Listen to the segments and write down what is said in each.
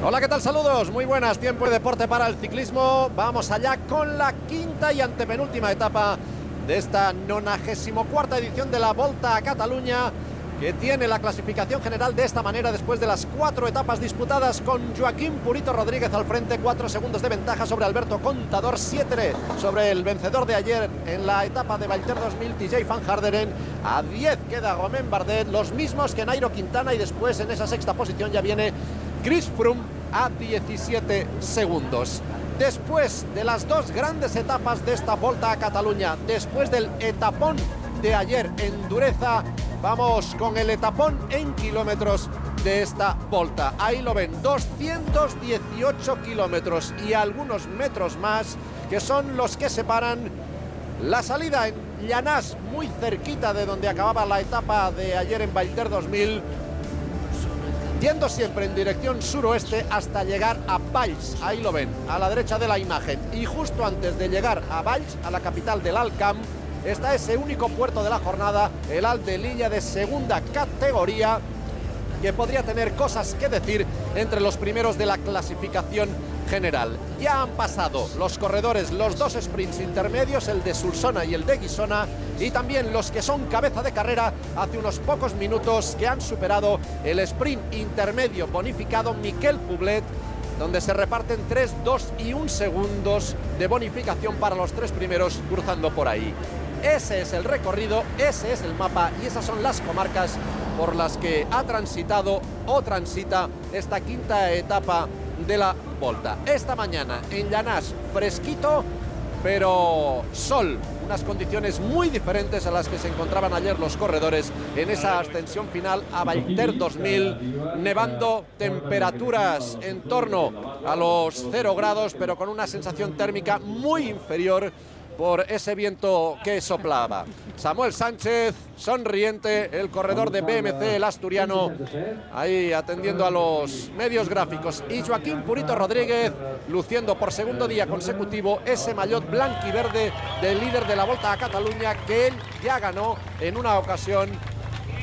Hola, ¿qué tal? Saludos, muy buenas, tiempo de deporte para el ciclismo. Vamos allá con la quinta y antepenúltima etapa de esta 94ª edición de la Volta a Cataluña, que tiene la clasificación general de esta manera después de las 4 etapas disputadas, con Joaquim Purito Rodríguez al frente, 4 segundos de ventaja sobre Alberto Contador, 7 sobre el vencedor de ayer en la etapa de Valter 2000, TJ Van Garderen. A 10 queda Romain Bardet, los mismos que Nairo Quintana, y después en esa sexta posición ya viene Chris Froome a 17 segundos. Después de las 2 grandes etapas de esta Volta a Cataluña, después del etapón de ayer en dureza, vamos con el etapón en kilómetros de esta Volta. Ahí lo ven, 218 kilómetros y algunos metros más, que son los que separan la salida en Llanás, muy cerquita de donde acababa la etapa de ayer en Valter 2000, yendo siempre en dirección suroeste hasta llegar a Valls. Ahí lo ven, a la derecha de la imagen. Y justo antes de llegar a Valls, a la capital del Alt Camp, está ese único puerto de la jornada, el Alt de Lilla, de segunda categoría, que podría tener cosas que decir entre los primeros de la clasificación general. Ya han pasado los corredores, los 2 sprints intermedios, el de Solsona y el de Guissona, y también los que son cabeza de carrera hace unos pocos minutos, que han superado el sprint intermedio bonificado Miquel Poblet, donde se reparten 3, 2 y 1 segundos de bonificación para los 3 primeros cruzando por ahí. Ese es el recorrido, ese es el mapa y esas son las comarcas por las que ha transitado o transita esta quinta etapa de la Volta. Esta mañana en Llanás, fresquito, pero sol, unas condiciones muy diferentes a las que se encontraban ayer los corredores en esa ascensión final a Valter 2000, nevando, temperaturas en torno a los 0 grados, pero con una sensación térmica muy inferior por ese viento que soplaba. Samuel Sánchez, sonriente, el corredor de BMC, el asturiano, ahí atendiendo a los medios gráficos. Y Joaquim Purito Rodríguez, luciendo por segundo día consecutivo ese maillot blanquiverde del líder de la Volta a Cataluña, que él ya ganó en una ocasión,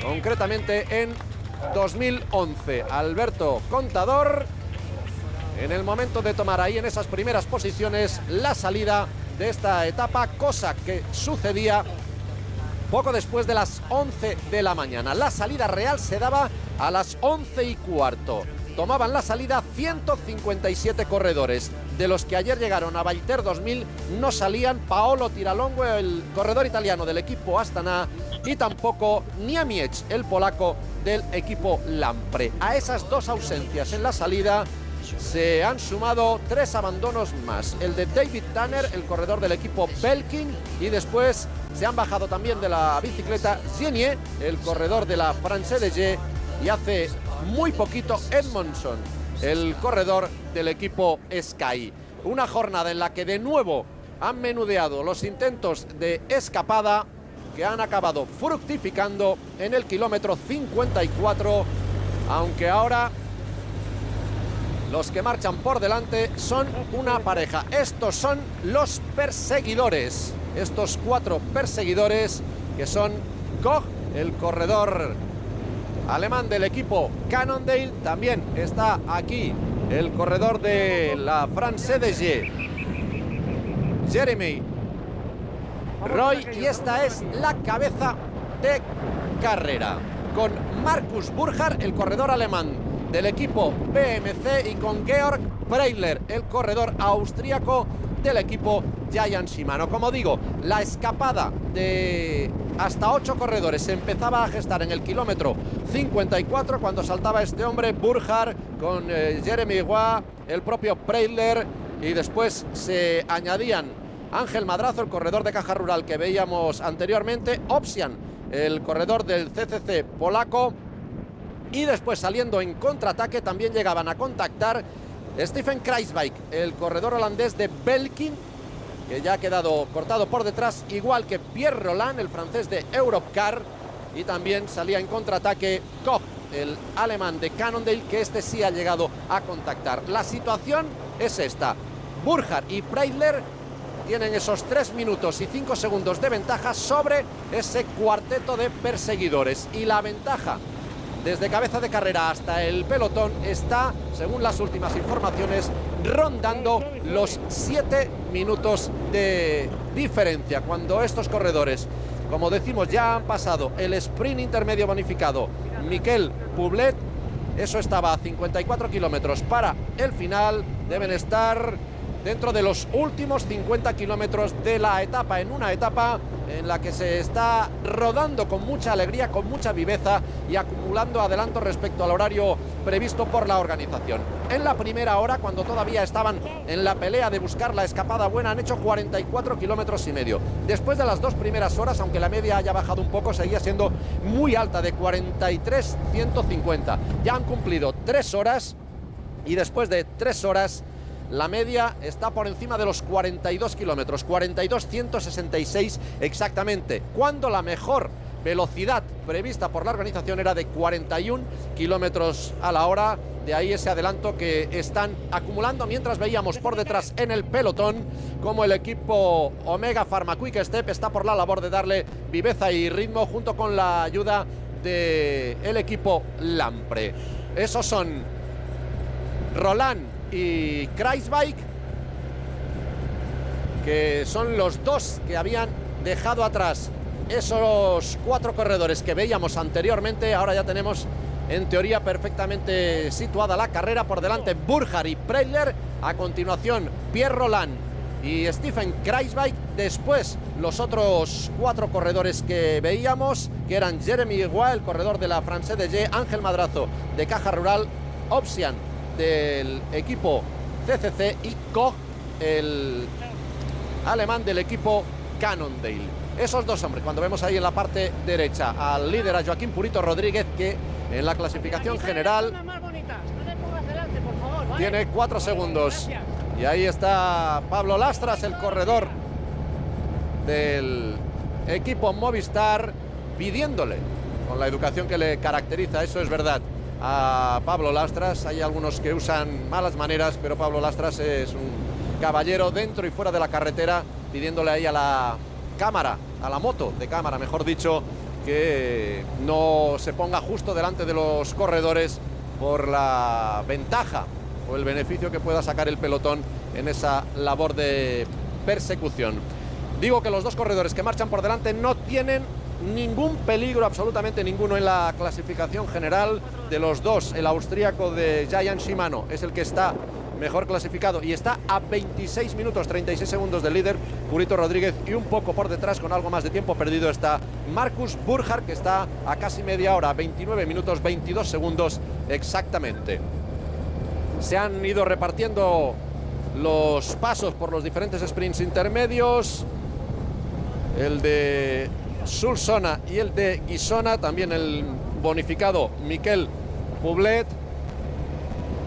concretamente en 2011. Alberto Contador, en el momento de tomar ahí en esas primeras posiciones la salida de esta etapa, cosa que sucedía poco después de las 11 de la mañana. La salida real se daba a las 11:15. Tomaban la salida 157 corredores, de los que ayer llegaron a Valter 2000 no salían Paolo Tiralongo, el corredor italiano del equipo Astana, y tampoco Niemiec, el polaco del equipo Lampre. A esas 2 ausencias en la salida se han sumado 3 abandonos más, el de David Tanner, el corredor del equipo Belkin, y después se han bajado también de la bicicleta Genier, el corredor de la France de G, y hace muy poquito Edmondson, el corredor del equipo Sky. Una jornada en la que de nuevo han menudeado los intentos de escapada, que han acabado fructificando en el kilómetro 54, aunque ahora los que marchan por delante son una pareja. Estos son los perseguidores, estos 4 perseguidores, que son Koch, el corredor alemán del equipo Cannondale. También está aquí el corredor de la France DG, Jeremy Roy, y esta es la cabeza de carrera, con Markus Burkhardt, el corredor alemán del equipo BMC, y con Georg Preisler, el corredor austríaco del equipo Giant Shimano. Como digo, la escapada de hasta 8 corredores se empezaba a gestar en el kilómetro 54, cuando saltaba este hombre Burkhardt con Jeremy Roy, el propio Preisler, y después se añadían Ángel Madrazo, el corredor de Caja Rural que veíamos anteriormente, Opsian, el corredor del CCC polaco, y después, saliendo en contraataque, también llegaban a contactar Stefan Kruijswijk, el corredor holandés de Belkin, que ya ha quedado cortado por detrás, igual que Pierre Roland, el francés de Europcar, y también salía en contraataque Koch, el alemán de Cannondale, que este sí ha llegado a contactar. La situación es esta: Burkhardt y Preisler tienen esos 3 minutos y 5 segundos de ventaja sobre ese cuarteto de perseguidores, y la ventaja desde cabeza de carrera hasta el pelotón, está, según las últimas informaciones, rondando los 7 minutos de diferencia. Cuando estos corredores, como decimos, ya han pasado el sprint intermedio bonificado Miquel Poblet, eso estaba a 54 kilómetros para el final, deben estar dentro de los últimos 50 kilómetros de la etapa, en una etapa en la que se está rodando con mucha alegría, con mucha viveza y acumulando adelantos respecto al horario previsto por la organización. En la primera hora, cuando todavía estaban en la pelea de buscar la escapada buena, han hecho 44 kilómetros y medio. Después de las 2 primeras horas, aunque la media haya bajado un poco, seguía siendo muy alta, de 43,150. Ya han cumplido 3 horas y después de 3 horas la media está por encima de los 42 kilómetros, 42,166 exactamente, cuando la mejor velocidad prevista por la organización era de 41 kilómetros a la hora. De ahí ese adelanto que están acumulando, mientras veíamos por detrás en el pelotón como el equipo Omega Pharma Quick Step está por la labor de darle viveza y ritmo junto con la ayuda del equipo Lampre. Esos son Roland y Kruijswijk, que son los dos que habían dejado atrás esos 4 corredores que veíamos anteriormente. Ahora ya tenemos en teoría perfectamente situada la carrera. Por delante Burkhardt y Preisler, a continuación Pierre Roland y Stefan Kruijswijk, después los otros 4 corredores que veíamos, que eran Jeremy Iguá, el corredor de la Française des Jeux, Ángel Madrazo de Caja Rural, Opsian del equipo CCC y Koch, el alemán del equipo Cannondale. Esos 2 hombres, cuando vemos ahí en la parte derecha al líder, a Joaquín Purito Rodríguez, que en la clasificación general tiene 4 segundos. Y ahí está Pablo Lastras, el corredor del equipo Movistar, pidiéndole, con la educación que le caracteriza, eso es verdad, a Pablo Lastras. Hay algunos que usan malas maneras, pero Pablo Lastras es un caballero dentro y fuera de la carretera, pidiéndole ahí a la cámara, a la moto de cámara, mejor dicho, que no se ponga justo delante de los corredores por la ventaja o el beneficio que pueda sacar el pelotón en esa labor de persecución. Digo que los 2 corredores que marchan por delante no tienen ningún peligro, absolutamente ninguno, en la clasificación general. De los 2, el austríaco de Giant Shimano es el que está mejor clasificado y está a 26 minutos 36 segundos del líder Purito Rodríguez, y un poco por detrás, con algo más de tiempo perdido, está Markus Burkhardt, que está a casi media hora, 29 minutos 22 segundos exactamente. Se han ido repartiendo los pasos por los diferentes sprints intermedios, el de Solsona y el de Guissona, también el bonificado Miquel Poblet,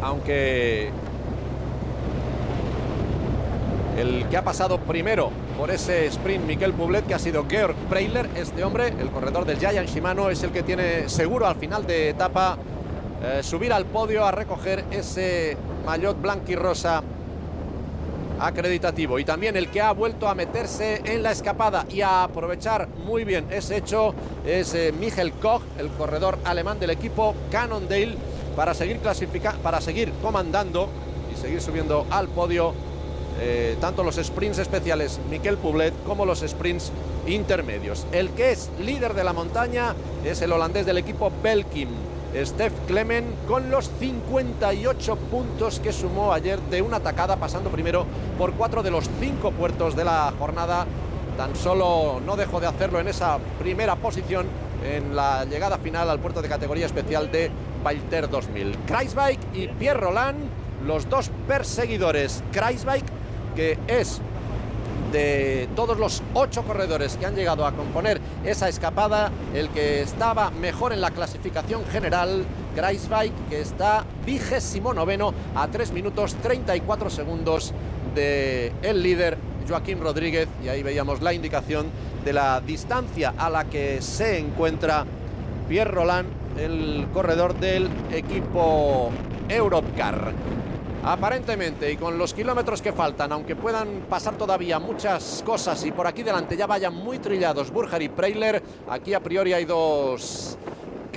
aunque el que ha pasado primero por ese sprint Miquel Poblet, que ha sido Georg Preisler, este hombre, el corredor del Giant Shimano, es el que tiene seguro al final de etapa subir al podio a recoger ese maillot blanquirrosa acreditativo. Y también el que ha vuelto a meterse en la escapada y a aprovechar muy bien ese hecho es Michael Koch, el corredor alemán del equipo Cannondale, para seguir comandando y seguir subiendo al podio tanto los sprints especiales Miquel Poblet como los sprints intermedios. El que es líder de la montaña es el holandés del equipo Belkin, Stef Clement, con los 58 puntos que sumó ayer de una tacada, pasando primero por 4 de los 5 puertos de la jornada. Tan solo no dejó de hacerlo en esa primera posición en la llegada final al puerto de categoría especial de Valter 2000. Kruijswijk y Pierre Roland, los 2 perseguidores. Kruijswijk, que es de todos los 8 corredores que han llegado a componer esa escapada, el que estaba mejor en la clasificación general. Kruijswijk, que está 29º a 3 minutos 34 segundos del líder Joaquín Rodríguez, y ahí veíamos la indicación de la distancia a la que se encuentra Pierre Roland, el corredor del equipo Europcar. Aparentemente, y con los kilómetros que faltan, aunque puedan pasar todavía muchas cosas y por aquí delante ya vayan muy trillados Burkhardt y Preisler, aquí a priori hay 2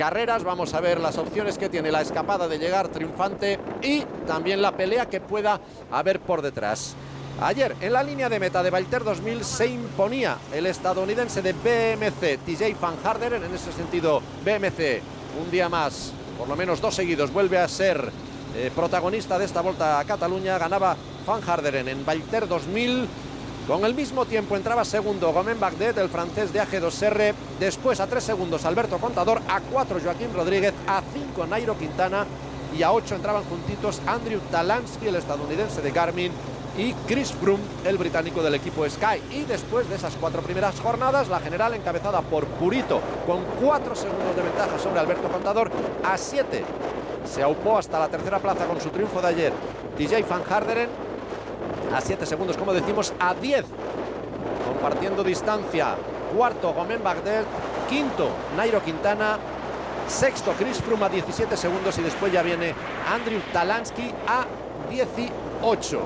carreras. Vamos a ver las opciones que tiene la escapada de llegar triunfante y también la pelea que pueda haber por detrás. Ayer en la línea de meta de Valter 2000 se imponía el estadounidense de BMC, TJ Van Garderen. En ese sentido, BMC un día más, por lo menos 2 seguidos, vuelve a ser protagonista de esta Volta a Cataluña. Ganaba Van Garderen en Valter 2000. Con el mismo tiempo entraba segundo Romain Bardet, el francés de AG2R. Después a 3 segundos Alberto Contador, a 4 Joaquín Rodríguez, a 5 Nairo Quintana y a 8 entraban juntitos Andrew Talansky, el estadounidense de Garmin, y Chris Froome, el británico del equipo Sky. Y después de esas 4 primeras jornadas, la general encabezada por Purito con 4 segundos de ventaja sobre Alberto Contador. A 7 se aupó hasta la tercera plaza con su triunfo de ayer TJ Van Garderen. A 7 segundos, como decimos, a 10 compartiendo distancia. Cuarto Romain Bardet, quinto Nairo Quintana, sexto Chris Froome a 17 segundos y después ya viene Andrew Talansky a 18.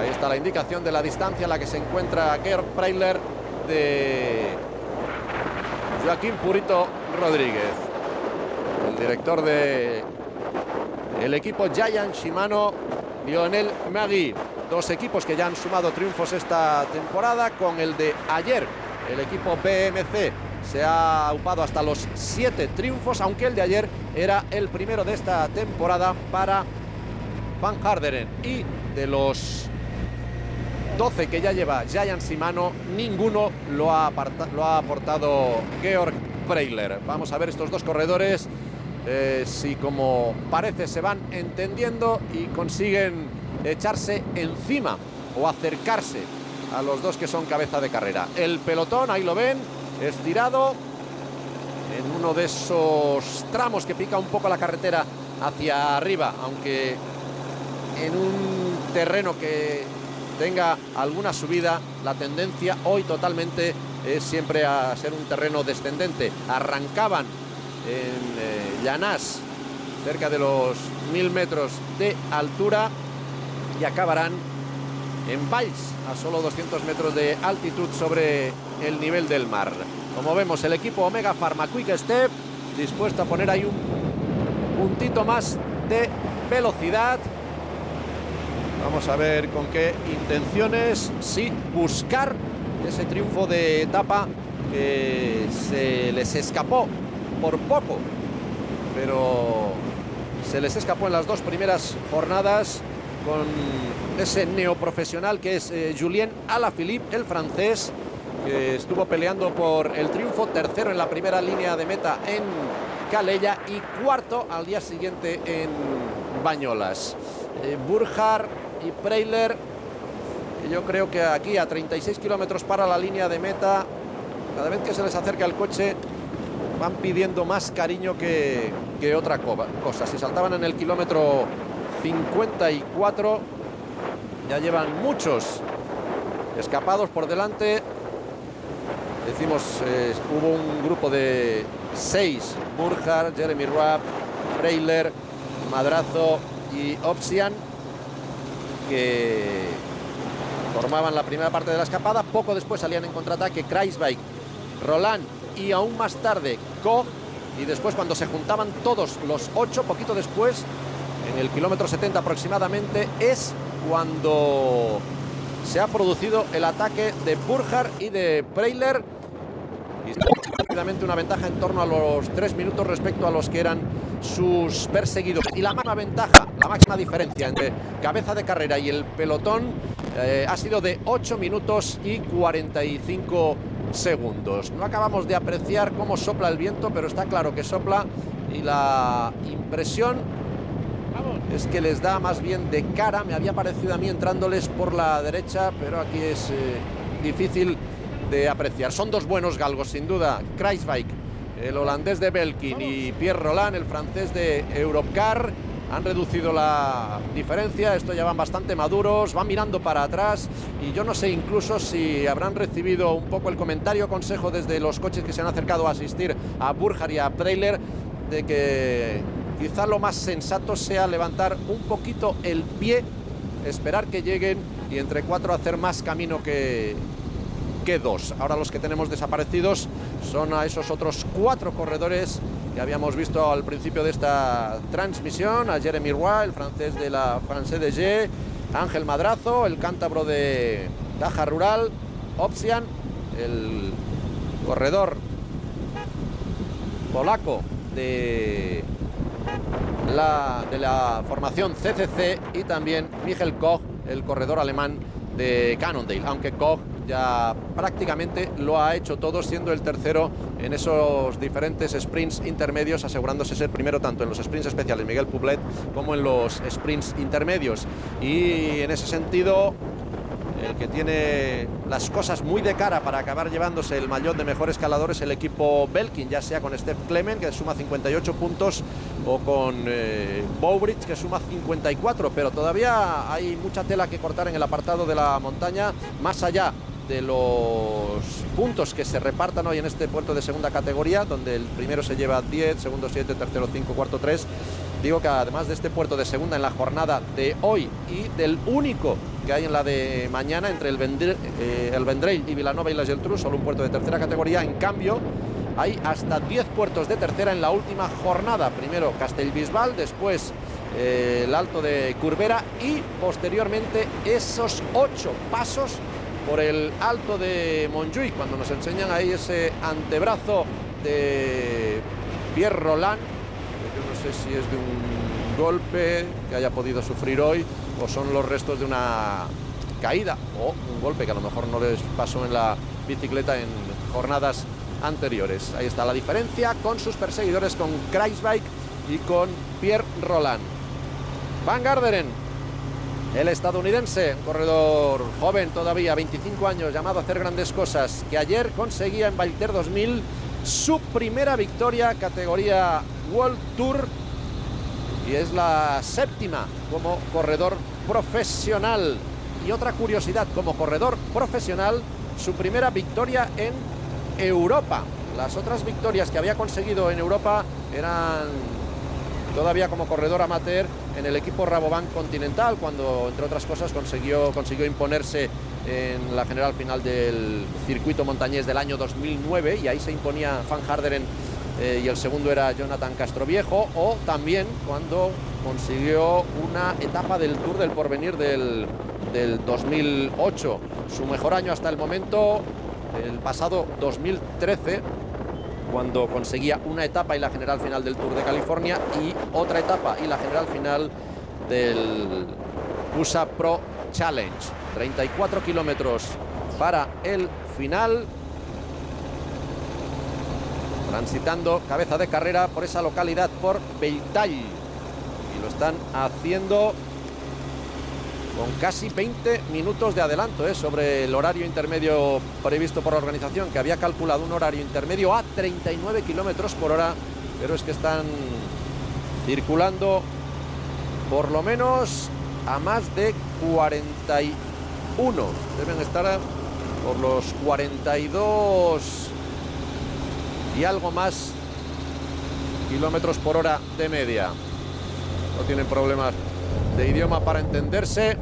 Ahí está la indicación de la distancia en la que se encuentra Georg Preyler de Joaquín Purito Rodríguez, el director de el equipo Giant Shimano, Lionel Magui. 2 equipos que ya han sumado triunfos esta temporada. Con el de ayer, el equipo BMC se ha aupado hasta los 7 triunfos, aunque el de ayer era el primero de esta temporada para Van Garderen. Y de los 12 que ya lleva Giant Shimano, ninguno lo ha aportado Georg Preyler. Vamos a ver estos 2 corredores si, como parece, se van entendiendo y consiguen echarse encima o acercarse a los 2 que son cabeza de carrera. El pelotón, ahí lo ven, estirado en uno de esos tramos que pica un poco la carretera hacia arriba, aunque en un terreno que tenga alguna subida, la tendencia hoy totalmente es siempre a ser un terreno descendente. Arrancaban en Llanás cerca de los 1000 metros de altura y acabarán en Valls a solo 200 metros de altitud sobre el nivel del mar. Como vemos, el equipo Omega Pharma Quick Step dispuesto a poner ahí un puntito más de velocidad. Vamos a ver con qué intenciones. Sí, buscar ese triunfo de etapa que se les escapó por poco, pero se les escapó en las 2 primeras jornadas con ese neoprofesional que es Julien Alaphilippe, el francés, que estuvo peleando por el triunfo, tercero en la primera línea de meta en Calella y cuarto al día siguiente en Bañolas. Burkhardt y Preyler, yo creo que aquí a 36 kilómetros para la línea de meta, cada vez que se les acerca el coche van pidiendo más cariño que otra cosa. Si saltaban en el kilómetro 54, ya llevan muchos escapados por delante. Decimos, hubo un grupo de 6, Burkhardt, Jeremy Ruab, Preyler, Madrazo y Opsian, que formaban la primera parte de la escapada. Poco después salían en contraataque Kruijswijk, Roland y aún más tarde Koch, y después, cuando se juntaban todos los 8, poquito después, en el kilómetro 70 aproximadamente, es cuando se ha producido el ataque de Burkhardt y de Preyler, y rápidamente una ventaja en torno a los 3 minutos respecto a los que eran sus perseguidores. Y la máxima ventaja, la máxima diferencia entre cabeza de carrera y el pelotón ha sido de 8 minutos y 45 segundos. No acabamos de apreciar cómo sopla el viento, pero está claro que sopla, y la impresión es que les da más bien de cara. Me había parecido a mí entrándoles por la derecha, pero aquí es difícil de apreciar. Son 2 buenos galgos, sin duda. Kruijswijk, el holandés de Belkin, y Pierre Roland, el francés de Europcar, han reducido la diferencia. Esto ya van bastante maduros, van mirando para atrás, y yo no sé incluso si habrán recibido un poco el comentario, consejo desde los coches que se han acercado a asistir a Burkhardt y a Preyler, de que quizá lo más sensato sea levantar un poquito el pie, esperar que lleguen y entre 4 hacer más camino que que 2. Ahora los que tenemos desaparecidos son a esos otros 4 corredores que habíamos visto al principio de esta transmisión, a Jeremy Roy, el francés de la France de G, Ángel Madrazo, el cántabro de Caja Rural, Opsian, el corredor polaco de la formación CCC, y también Michael Koch, el corredor alemán de Cannondale, aunque Koch ya prácticamente lo ha hecho todo, siendo el tercero en esos diferentes sprints intermedios, asegurándose ser primero tanto en los sprints especiales Miguel Poblet como en los sprints intermedios. Y en ese sentido, el que tiene las cosas muy de cara para acabar llevándose el maillot de mejor escalador es el equipo Belkin, ya sea con Steph Clement, que suma 58 puntos, o con Bowbridge, que suma 54, pero todavía hay mucha tela que cortar en el apartado de la montaña, más allá de los puntos que se repartan hoy en este puerto de segunda categoría, donde el primero se lleva 10, segundo 7, tercero 5, cuarto 3. Digo que además de este puerto de segunda en la jornada de hoy y del único que hay en la de mañana entre el Vendrell y Vilanova y la Geltrú, solo un puerto de tercera categoría. En cambio, hay hasta 10 puertos de tercera en la última jornada. Primero Castellbisbal, después el Alto de Curbera y posteriormente esos 8 pasos por el Alto de Montjuïc, cuando nos enseñan ahí ese antebrazo de Pierre Roland. Yo no sé si es de un golpe que haya podido sufrir hoy o son los restos de una caída o un golpe que a lo mejor no les pasó en la bicicleta en jornadas anteriores. Ahí está la diferencia con sus perseguidores, con Kruijswijk y con Pierre Roland. Van Garderen, el estadounidense, un corredor joven todavía, 25 años, llamado a hacer grandes cosas, que ayer conseguía en Valter 2000 su primera victoria categoría World Tour, y es la 7ª como corredor profesional. Y otra curiosidad, como corredor profesional, su primera victoria en Europa. Las otras victorias que había conseguido en Europa eran todavía como corredor amateur en el equipo Rabobank Continental, cuando entre otras cosas consiguió imponerse en la general final del circuito montañés del año 2009, y ahí se imponía Van Garderen y el segundo era Jonathan Castroviejo, o también cuando consiguió una etapa del Tour del Porvenir del 2008. Su mejor año hasta el momento, el pasado 2013, cuando conseguía una etapa y la general final del Tour de California, y otra etapa y la general final del USA Pro Challenge. 34 kilómetros para el final, transitando cabeza de carrera por esa localidad, por Belltall, y lo están haciendo con casi 20 minutos de adelanto sobre el horario intermedio previsto por la organización, que había calculado un horario intermedio a 39 kilómetros por hora, pero es que están circulando por lo menos a más de 41. Deben estar por los 42 y algo más kilómetros por hora de media. No tienen problemas de idioma para entenderse.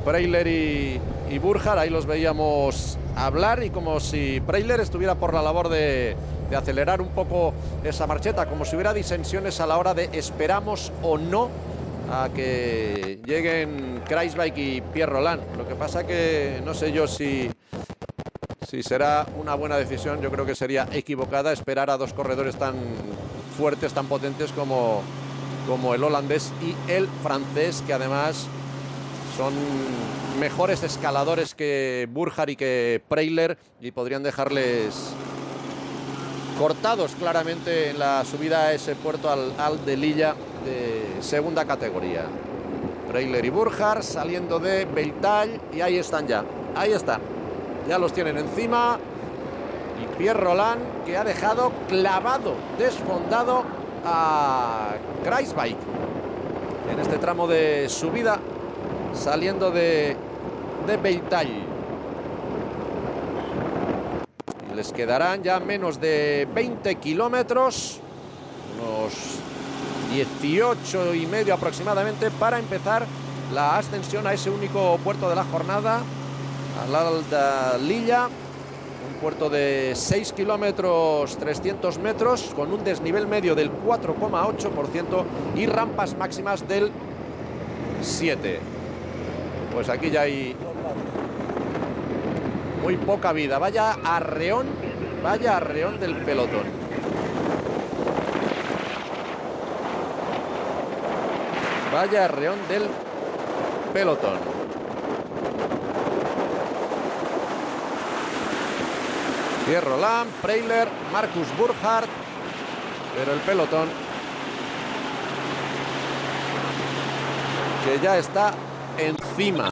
Preyler y Burchard, ahí los veíamos hablar, y como si Preyler estuviera por la labor de acelerar un poco esa marcheta, como si hubiera disensiones a la hora de esperamos o no a que lleguen Kruijswijk y Pierre Roland. Lo que pasa que no sé yo si será una buena decisión. Yo creo que sería equivocada esperar a dos corredores tan fuertes, tan potentes como el holandés y el francés, que además son mejores escaladores que Burchard y que Preyler, y podrían dejarles cortados claramente en la subida a ese puerto al de Lilla de segunda categoría. Preyler y Burchard saliendo de Belltall, y ahí están ya, ya los tienen encima. Y Pierre Roland, que ha dejado clavado, desfondado a Kruijswijk en este tramo de subida saliendo de Belltall. Les quedarán ya menos de 20 kilómetros, unos 18 y medio aproximadamente, para empezar la ascensión a ese único puerto de la jornada, al Aldalilla, un puerto de 6 kilómetros 300 metros con un desnivel medio del 4,8% y rampas máximas del 7%. Pues aquí ya hay muy poca vida. Vaya arreón del pelotón. Vaya arreón del pelotón. Pierre Rolland, Preyler, Marcus Burkhardt, pero el pelotón que ya está encima.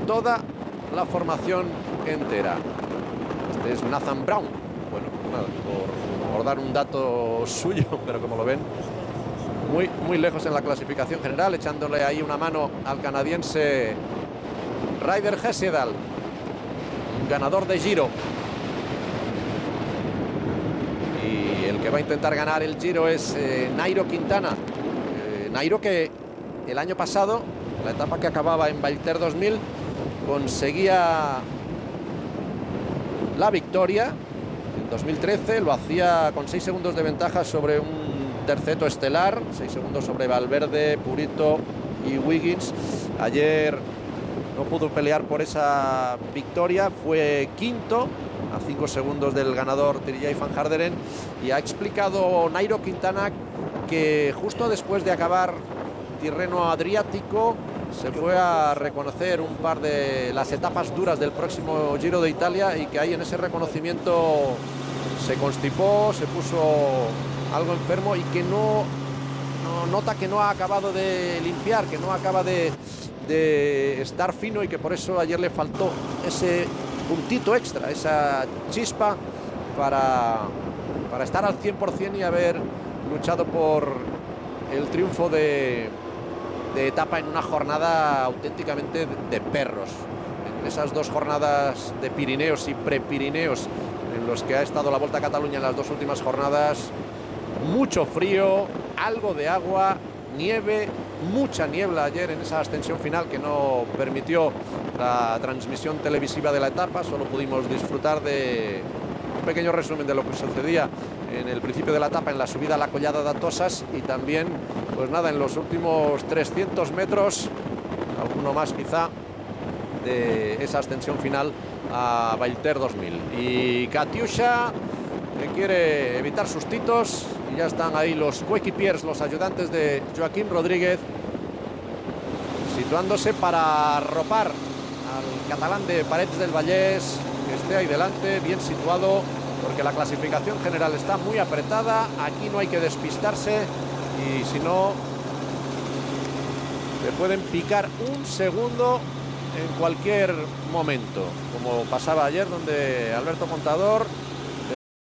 toda la formación entera. Este es Nathan Brown. Bueno, nada, por dar un dato suyo, pero como lo ven, muy lejos en la clasificación general, echándole ahí una mano al canadiense Ryder Hesjedal, ganador de Giro. Y el que va a intentar ganar el Giro es Nairo Quintana. Nairo, que el año pasado, la etapa que acababa en Valter 2000, conseguía la victoria. En 2013 lo hacía con 6 segundos de ventaja sobre un terceto estelar, 6 segundos sobre Valverde, Purito y Wiggins. Ayer no pudo pelear por esa victoria, fue quinto a 5 segundos del ganador Trijay van Garderen, y ha explicado Nairo Quintana que justo después de acabar Tirreno Adriático se fue a reconocer un par de las etapas duras del próximo Giro de Italia, y que ahí en ese reconocimiento se constipó, se puso algo enfermo, y que no nota que no ha acabado de limpiar, que no acaba de estar fino, y que por eso ayer le faltó ese puntito extra, esa chispa para estar al 100% y haber luchado por el triunfo de etapa en una jornada auténticamente de perros. En esas 2 jornadas de Pirineos y Prepirineos en los que ha estado la Volta a Cataluña en las 2 últimas jornadas, mucho frío, algo de agua, nieve, mucha niebla ayer en esa ascensión final que no permitió la transmisión televisiva de la etapa. Solo pudimos disfrutar de un pequeño resumen de lo que sucedía en el principio de la etapa, en la subida a la Collada de Atosas, y también, pues nada, en los últimos 300 metros, alguno más quizá, de esa ascensión final a Valter 2000. Y Katiusha, que quiere evitar sustitos, y ya están ahí los coequipiers, los ayudantes de Joaquín Rodríguez, situándose para arropar al catalán de Parets del Vallès, que esté ahí delante, bien situado, porque la clasificación general está muy apretada. Aquí no hay que despistarse, y si no, le pueden picar un segundo en cualquier momento, como pasaba ayer, donde Alberto Contador